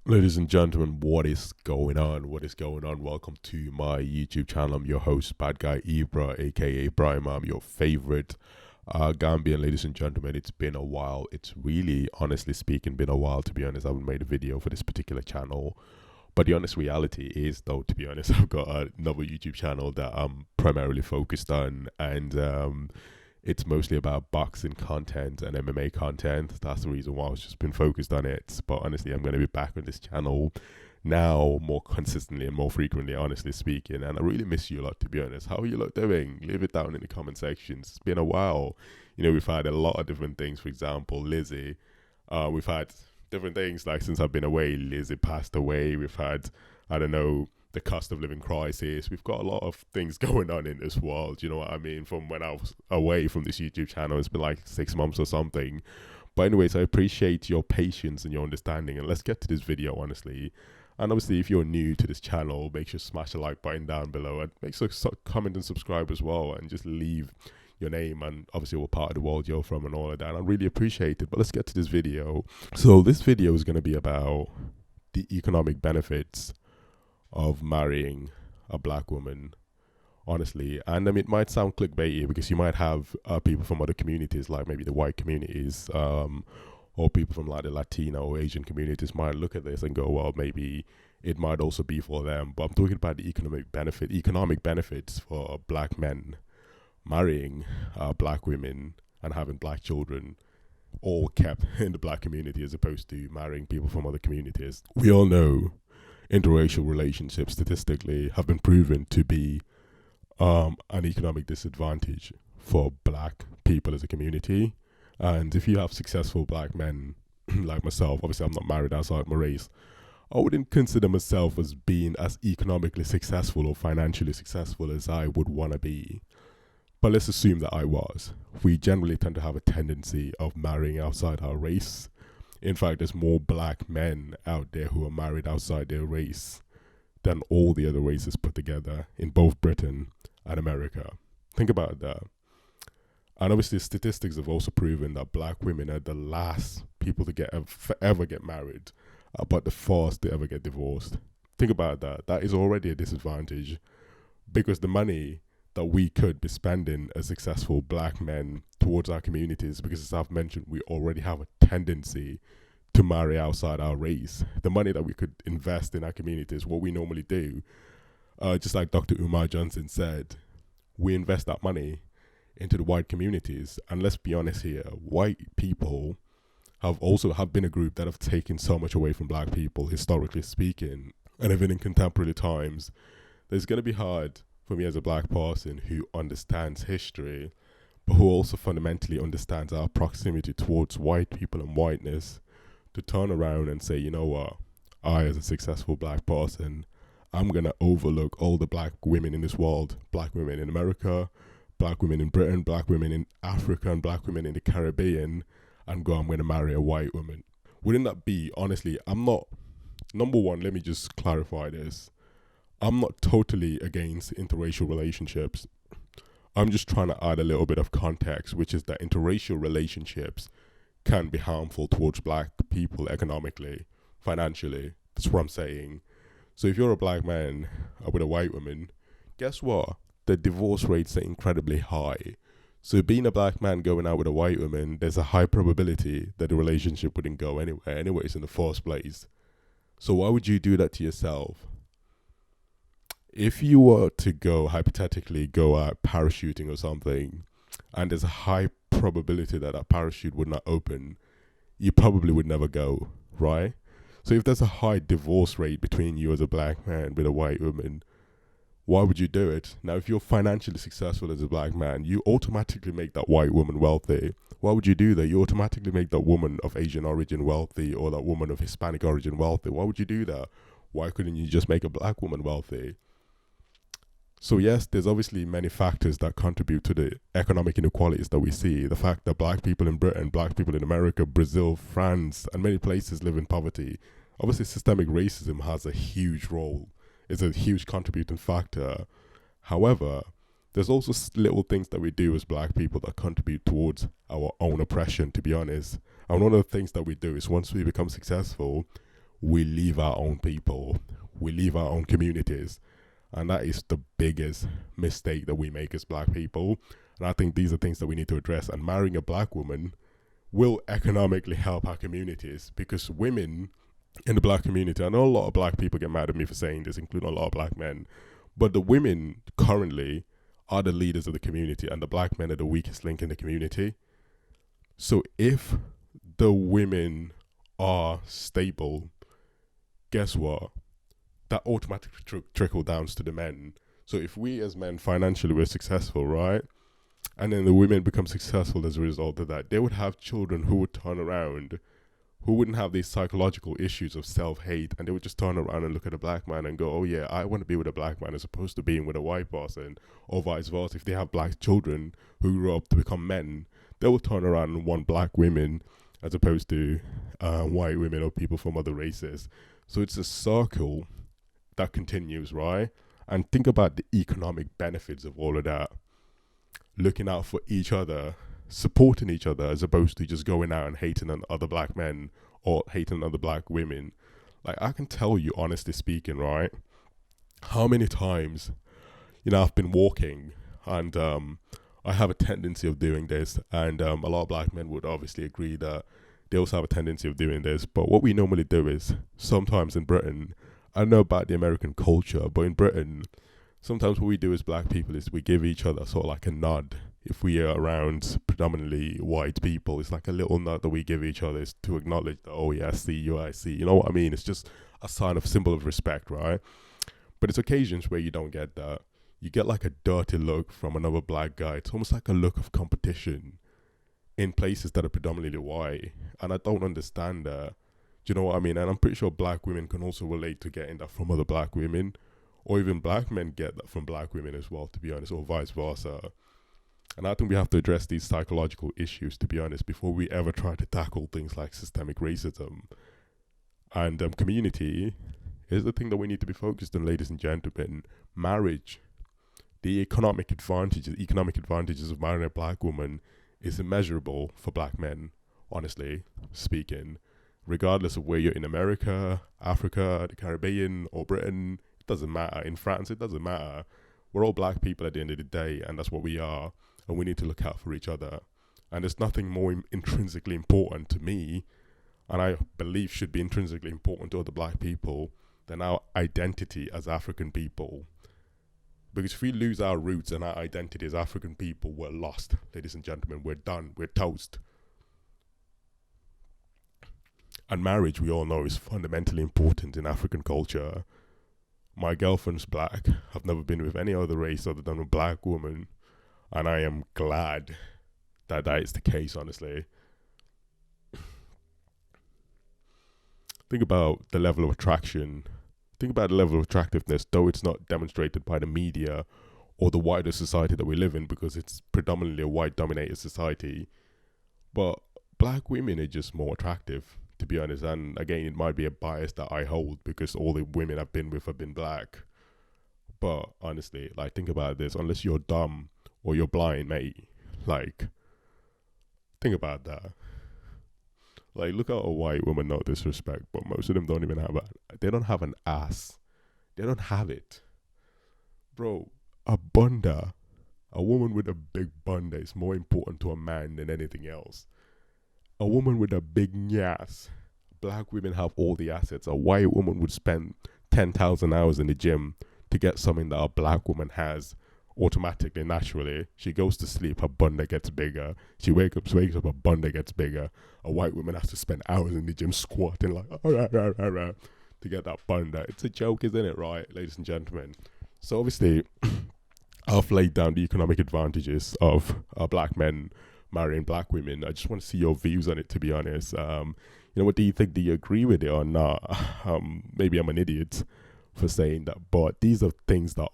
Ladies and gentlemen, what is going on? What is going on? Welcome to my YouTube channel. I'm your host, Bad Guy Ibra, aka Ibrahim. I'm your favorite Gambian. Ladies and gentlemen, it's been a while. It's really, honestly speaking, been a while. To be honest, I haven't made a video for this particular channel. But the honest reality is, though, to be honest, I've got another YouTube channel that I'm primarily focused on, and it's mostly about boxing content and MMA content. That's the reason why I've just been focused on it. But honestly, I'm going to be back on this channel now more consistently and more frequently, honestly speaking. And I really miss you a lot, to be honest. How are you lot doing? Leave it down in the comment sections. It's been a while. You know, we've had a lot of different things. For example, Lizzie. We've had different things like since I've been away. Lizzie passed away. We've had, I don't know, the cost of living crisis. We've got a lot of things going on in this world. You know what I mean? From when I was away from this YouTube channel, it's been like 6 months or something. But anyways, I appreciate your patience and your understanding. And let's get to this video, honestly. And obviously, if you're new to this channel, make sure to smash the like button down below. And make sure to comment and subscribe as well. And just leave your name and obviously what part of the world you're from and all of that. I really appreciate it. But let's get to this video. So this video is going to be about the economic benefits of marrying a black woman, honestly. And I mean, it might sound clickbaity because you might have people from other communities, like maybe the white communities, or people from like the Latino or Asian communities might look at this and go, well, maybe it might also be for them. But I'm talking about the economic benefits for black men marrying black women and having black children, all kept in the black community as opposed to marrying people from other communities. We all know interracial relationships statistically have been proven to be an economic disadvantage for black people as a community. And if you have successful black men like myself, obviously I'm not married outside my race, I wouldn't consider myself as being as economically successful or financially successful as I would want to be. But let's assume that I was. We generally tend to have a tendency of marrying outside our race. In fact, there's more black men out there who are married outside their race than all the other races put together in both Britain and America. Think about that. And obviously, statistics have also proven that black women are the last people to ever get married, but the first to ever get divorced. Think about that. That is already a disadvantage because the money that we could be spending as successful black men towards our communities, because as I've mentioned, we already have a tendency to marry outside our race. The money that we could invest in our communities, what we normally do, just like Dr. Umar Johnson said, we invest that money into the white communities. And let's be honest here, white people have been a group that have taken so much away from black people, historically speaking. And even in contemporary times, it's going to be hard for me as a black person who understands history, but who also fundamentally understands our proximity towards white people and whiteness, to turn around and say, you know what, I as a successful black person, I'm going to overlook all the black women in this world, black women in America, black women in Britain, black women in Africa, and black women in the Caribbean, and I'm going to marry a white woman. Wouldn't that be, honestly, number one, let me just clarify this. I'm not totally against interracial relationships. I'm just trying to add a little bit of context, which is that interracial relationships can be harmful towards black people economically, financially. That's what I'm saying. So if you're a black man with a white woman, guess what? The divorce rates are incredibly high. So being a black man going out with a white woman, there's a high probability that the relationship wouldn't go anywhere anyways in the first place. So why would you do that to yourself? If you were to hypothetically go out parachuting or something, and there's a high probability that parachute would not open, you probably would never go, right? So if there's a high divorce rate between you as a black man with a white woman, why would you do it? Now, if you're financially successful as a black man, you automatically make that white woman wealthy. Why would you do that? You automatically make that woman of Asian origin wealthy, or that woman of Hispanic origin wealthy. Why would you do that? Why couldn't you just make a black woman wealthy? So yes, there's obviously many factors that contribute to the economic inequalities that we see. The fact that black people in Britain, black people in America, Brazil, France, and many places live in poverty. Obviously, systemic racism has a huge role. It's a huge contributing factor. However, there's also little things that we do as black people that contribute towards our own oppression, to be honest. And one of the things that we do is once we become successful, we leave our own people, we leave our own communities. And that is the biggest mistake that we make as black people. And I think these are things that we need to address. And marrying a black woman will economically help our communities, because women in the black community, I know a lot of black people get mad at me for saying this, including a lot of black men, but the women currently are the leaders of the community, and the black men are the weakest link in the community. So if the women are stable, guess what? That automatically trickle down to the men. So if we as men financially were successful, right, and then the women become successful as a result of that, they would have children who would turn around, who wouldn't have these psychological issues of self-hate, and they would just turn around and look at a black man and go, oh yeah, I want to be with a black man as opposed to being with a white person, or vice versa. If they have black children who grow up to become men, they will turn around and want black women as opposed to white women or people from other races. So it's a circle that continues, right? And think about the economic benefits of all of that. Looking out for each other, supporting each other, as opposed to just going out and hating on other black men or hating on other black women. Like, I can tell you, honestly speaking, right, how many times, I've been walking, and I have a tendency of doing this, and a lot of black men would obviously agree that they also have a tendency of doing this. But what we normally do is, sometimes in Britain, I don't know about the American culture, but in Britain, sometimes what we do as black people is we give each other sort of like a nod. If we are around predominantly white people, it's like a little nod that we give each other to acknowledge that, oh yeah, I see you, I see. You know what I mean? It's just a symbol of respect, right? But it's occasions where you don't get that. You get like a dirty look from another black guy. It's almost like a look of competition in places that are predominantly white. And I don't understand that. Do you know what I mean? And I'm pretty sure black women can also relate to getting that from other black women. Or even black men get that from black women as well, to be honest, or vice versa. And I think we have to address these psychological issues, to be honest, before we ever try to tackle things like systemic racism. And community is the thing that we need to be focused on, ladies and gentlemen. Marriage, the economic advantages of marrying a black woman is immeasurable for black men, honestly speaking. Regardless of where you're in America, Africa, the Caribbean, or Britain, it doesn't matter. In France, it doesn't matter. We're all black people at the end of the day, and that's what we are. And we need to look out for each other. And there's nothing more intrinsically important to me, and I believe should be intrinsically important to other black people, than our identity as African people. Because if we lose our roots and our identity as African people, we're lost, ladies and gentlemen. We're done. We're toast. And marriage, we all know, is fundamentally important in African culture. My girlfriend's black. I've never been with any other race other than a black woman. And I am glad that that is the case, honestly. Think about the level of attraction. Think about the level of attractiveness, though it's not demonstrated by the media or the wider society that we live in, because it's predominantly a white-dominated society. But black women are just more attractive, to be honest. And again, it might be a bias that I hold because all the women I've been with have been black. But honestly, like, think about this. Unless you're dumb or you're blind, mate, like, think about that. Like, look at a white woman, no disrespect, but most of them don't even have they don't have an ass. They don't have it. Bro, a bunda, a woman with a big bunda is more important to a man than anything else. A woman with a big nyas. Black women have all the assets. A white woman would spend 10,000 hours in the gym to get something that a black woman has automatically, naturally. She goes to sleep, her bunda gets bigger. She wakes up, her bunda gets bigger. A white woman has to spend hours in the gym squatting like to get that bunda. It's a joke, isn't it, right, ladies and gentlemen? So obviously, I've laid down the economic advantages of black men marrying black women. I just want to see your views on it, to be honest. What do you think? Do you agree with it or not? Maybe I'm an idiot for saying that, but these are things that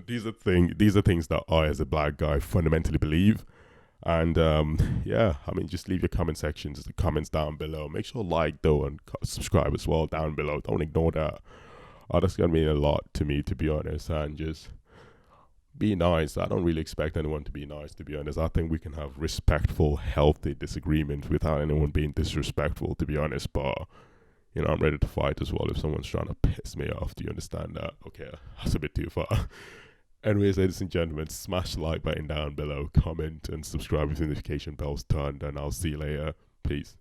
these are things that I, as a black guy, fundamentally believe. And just leave your comments down below. Make sure to like though and subscribe as well down below. Don't ignore that. That's gonna mean a lot to me, to be honest. And just be nice. I don't really expect anyone to be nice, to be honest. I think we can have respectful, healthy disagreements without anyone being disrespectful, to be honest. But, I'm ready to fight as well if someone's trying to piss me off. Do you understand that? Okay, that's a bit too far. Anyways, ladies and gentlemen, smash the like button down below, comment and subscribe with notification bells turned, and I'll see you later. Peace.